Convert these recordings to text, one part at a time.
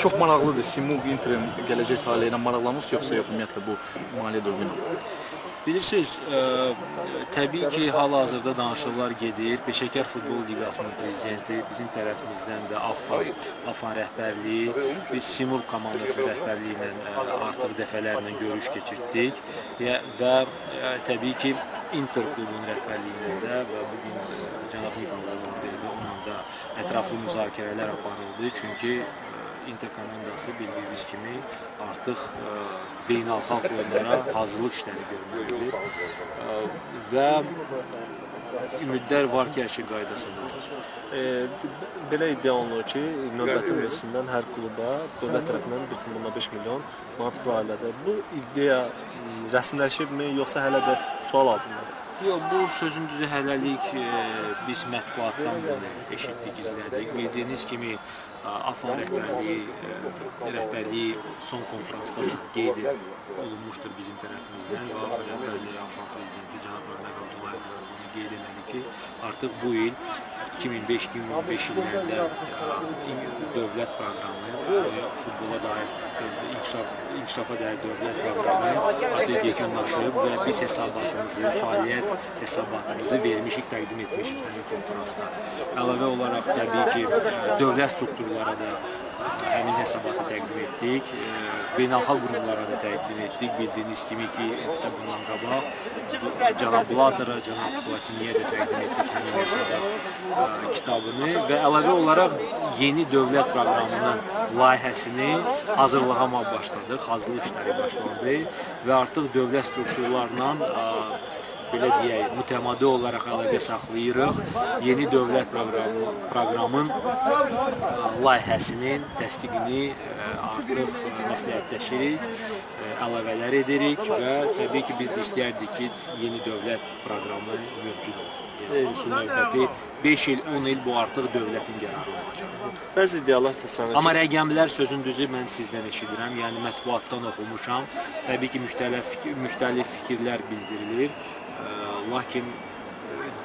Çox maraqlıdır. Simurq Interin gələcək taleyi ilə maraqlanırsınız yoxsa yox ümumiyyətlə bu maliyyə dövrü ilə? Bilirsiniz, təbii ki, hal-hazırda danışıqlar gedir. Peşəkar Futbol Liqasının prezidenti bizim tərəfimizdən də AFFA rəhbərliyi, biz Simurq komandası rəhbərliyi ilə artıq dəfələrlə görüş keçirdik və təbii ki, Inter klubunun rəhbərliyi ilə də və bugün cənab Nikolov da oradaydı, onunla da ətraflı müzakirələr aparıldı. Çünki Inter komandası bildiyiniz kimi artıq beynəlxalq oyunlara hazırlıq işləri görməkdir və ümidlər var ki, hər şey qaydasında olacaq. Belə iddia olunur ki, növbəti mövsümdən hər kluba dövlət tərəfindən 1,5 milyon manat pul ayrılacaq. Bu iddia rəsmiləşibmi, yoxsa hələ də sual altındadır? Yox, bu sözün düzü hələlik biz mətbuatdan bunu eşitdik, izlədik. Bildiyiniz kimi AFFA rəhbərliyi son konferansda qeyd olunmuşdur bizim tərəfimizdən və AFFA rəhbərliyi, AFFA prezidenti cənab Mehmet Abdullayev bunu qeyd elədi ki, artıq bu il 2005-2015 illərdə dövlət proqramı, futbola dair inkişafa dair dövlət proqramı artıq yekunlaşıb və biz hesabatımızı, fəaliyyət hesabatımızı vermişik, təqdim etmişik həmin konferansda. Əlavə olaraq təbii ki, dövlət strukturlara da həmin hesabatı təqdim etdik, beynəlxalq qurumlara da təqdim etdik. Bildiyiniz kimi ki, həftə bundan qabaq cənab Blattera, cənab Platiniyə də təqdim etdik həmin hesabat kitabını və əlavə olaraq yeni dövlət proqramının layihəsini hazırlığa başladıq, hazırlıq işləri başlandı və artıq dövlət strukturlarla belə deyək, mütəmadi olaraq əlaqə saxlayırıq. Yeni dövlət proqramın layihəsinin təsdiqini artıq məsləhətləşirik, əlavələr edirik və təbii ki, biz də istəyərdik ki, yeni dövlət proqramı mövcud olsun. Olsun növbəti 5 il, 10 il bu artıq dövlətin qərarı olacaq. Bəzi iddialar səslənir. Amma rəqəmlər sözün düzü mən sizdən eşidirəm, yəni mətbuatdan oxumuşam. Təbii ki, müxtəlif fikirlər bildirilir. Lakin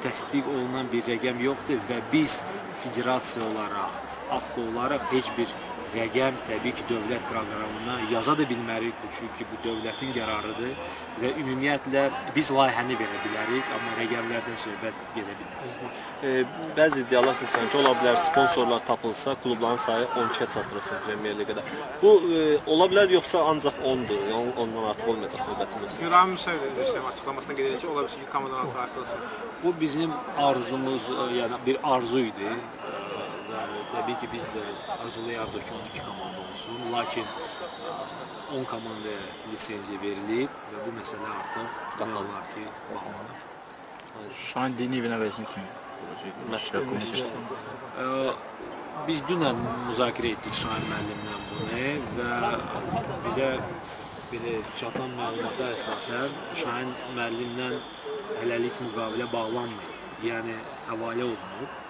təsdiq olunan bir rəqəm yoxdur və biz federasiya olaraq, AFFA olaraq heç bir rəqəm təbii ki, dövlət proqramına yaza da bilmərik, çünki bu dövlətin qərarıdır və ümumiyyətlə biz layihəni verə bilərik, amma rəqəmlərdən söhbət gedə bilməz. Bəzi iddialar səslənir ki, ola bilər sponsorlar tapılsa, klubların sayı 12-yə çatdırılsın Premyer Liqada. Bu ola bilər yoxsa ancaq 10-dur, yəni ondan artıq olmayacaq növbəti mövsüm? Rahim Müsəvvəd Rüstəm açıqlamasına qeyd edir ki, ola bilsin ki, komandadan çağırılsın. Bu bizim arzumuz, yəni bir arzu idi. Təbii ki, biz də arzulayardıq ki, 12 komanda olsun, lakin 10 komandaya lisenziya verilib və bu məsələ artıq demək olar ki, bağlanıb. Şahin Deniyevin əvəzini kimi olacaq? Biz dünən müzakirə etdik Şahin müəllimlə bunu və bizə belə çatan məlumata əsasən Şahin müəllimlə hələlik müqavilə bağlanmayıb, yəni həvalə olunub.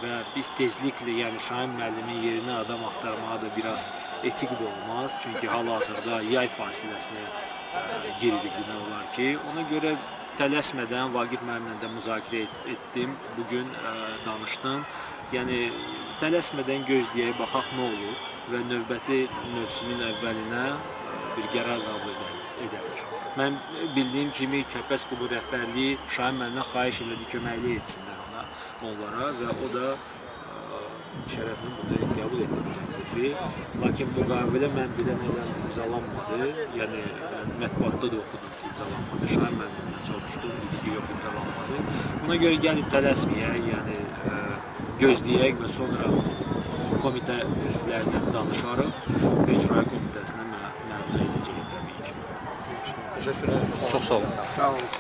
Və biz tezliklə, yəni Şahin müəllimin yerinə adam axtarmağa da biraz etik də olmaz. Çünki hal-hazırda yay fasiləsinə giririk demək olar ki. Ona görə tələsmədən Vaqif müəllimlə də müzakirə etdim, bugün danışdım. Yəni tələsmədən gözləyək, baxaq nə olur və növbəti mövsümün əvvəlinə bir qərar qəbul edərik. Mən bildiyim kimi Kəpəz klubu rəhbərliyi Şahin müəllimdən xahiş elədi, köməklik etsinlər onlara və o da şərəfini burada qəbul etdi bu təklifi. Lakin müqavilə mən bilən elə imzalanmadı, yəni mətbuatda da oxudum ki, imzalanmadı. Şahin müəllimlə soruşdum, ki, yox, imzalanmadı. Buna görə gəlib tələsməyək, yəni gözləyək və sonra komitə üzvlərindən danışarıq və icra komitəsinə məruzə edəcəyik təbii ki. Çox sağ olun. Sağ olun.